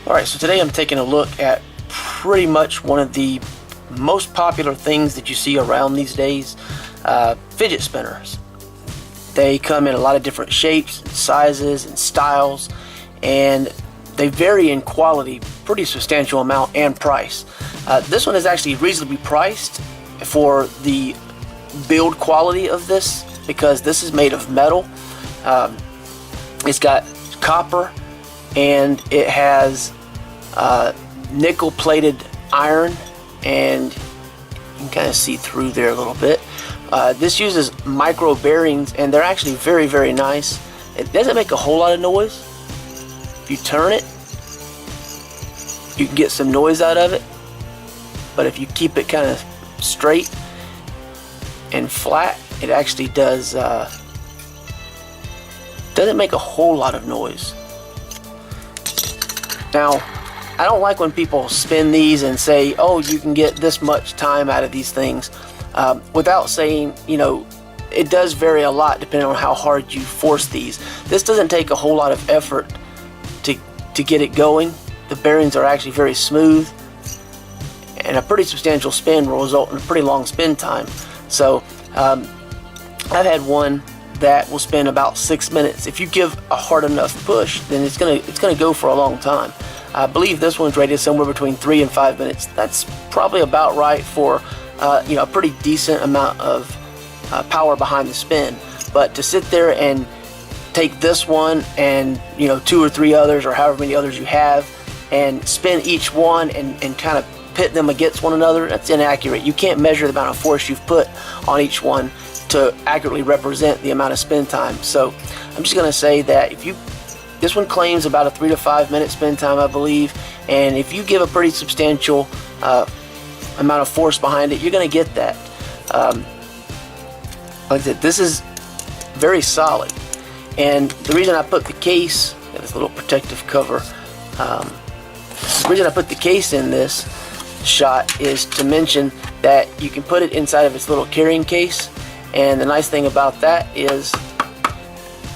Alright, so today I'm taking a look at pretty much one of the most popular things that you see around these days, fidget spinners. They come in a lot of different shapes, and sizes, and styles, and they vary in quality, pretty substantial amount, and price. This one is actually reasonably priced for the build quality of this, because this is made of metal. It's got copper, and it has nickel plated iron, and you can kind of see through there a little bit. This uses micro bearings, and they're actually very, very nice. It doesn't make a whole lot of noise. If you turn it, you can get some noise out of it, but if you keep it kind of straight and flat, it actually doesn't make a whole lot of noise. Now, I don't like when people spin these and say, oh, you can get this much time out of these things, without saying, you know, it does vary a lot depending on how hard you force these. This doesn't take a whole lot of effort to get it going. The bearings are actually very smooth, and a pretty substantial spin will result in a pretty long spin time. So I've had one that will spin about 6 minutes. If you give a hard enough push, then it's gonna go for a long time. I believe this one's rated somewhere between 3 and 5 minutes. That's probably about right for you know, a pretty decent amount of power behind the spin. But to sit there and take this one and, you know, 2 or 3 others, or however many others you have, and spin each one and kind of pit them against one another, that's inaccurate. You can't measure the amount of force you've put on each one to accurately represent the amount of spin time. So I'm just gonna say that this one claims about a 3 to 5 minute spin time, I believe, and if you give a pretty substantial amount of force behind it, you're gonna get that. Like I said, this is very solid, and the reason I put the case, this little protective cover, the reason I put the case in this shot is to mention that you can put it inside of its little carrying case, and the nice thing about that is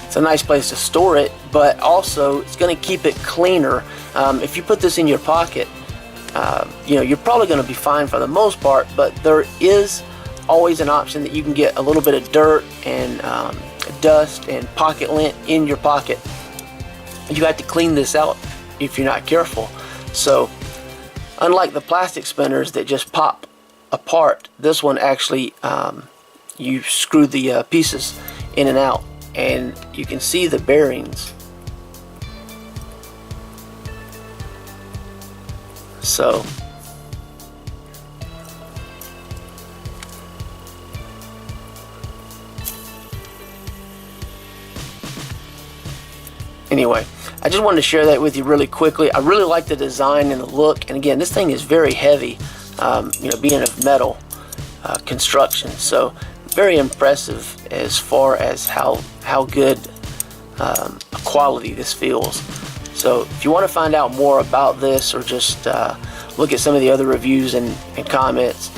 it's a nice place to store it, but also it's going to keep it cleaner. If you put this in your pocket, you know, you're probably going to be fine for the most part, but there is always an option that you can get a little bit of dirt and dust and pocket lint in your pocket. You have to clean this out if you're not careful. So unlike the plastic spinners that just pop apart, this one actually you screw the pieces in and out, and you can see the bearings. So anyway, I just wanted to share that with you really quickly. I really like the design and the look, and again, this thing is very heavy, you know, being of metal construction, so very impressive as far as how good quality this feels. So if you want to find out more about this, or just look at some of the other reviews and comments,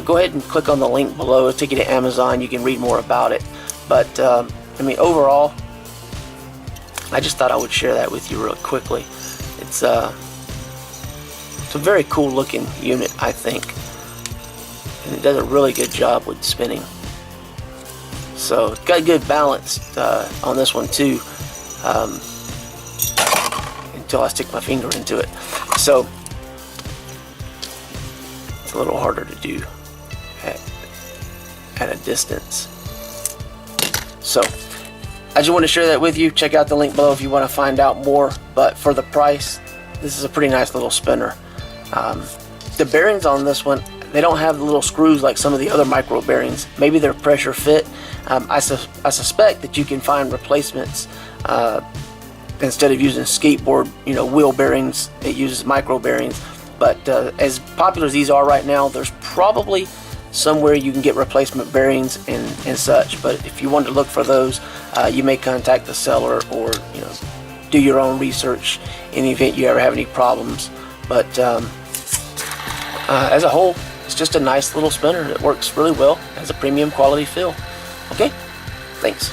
go ahead and click on the link below. It'll take you to Amazon. You can read more about it. But I mean, overall, I just thought I would share that with you real quickly. It's a very cool looking unit, I think, and it does a really good job with spinning. So it's got good balance on this one too, until I stick my finger into it. So it's a little harder to do at a distance. So I just want to share that with you. Check out the link below if you want to find out more. But for the price, this is a pretty nice little spinner. The bearings on this one, they don't have the little screws like some of the other micro bearings. Maybe they're pressure fit. I suspect that you can find replacements instead of using skateboard, you know, wheel bearings. It uses micro bearings. But as popular as these are right now, there's probably somewhere you can get replacement bearings and such. But if you want to look for those, you may contact the seller, or, you know, do your own research in the event you ever have any problems. But as a whole, it's just a nice little spinner that works really well, has a premium quality feel. Okay, thanks.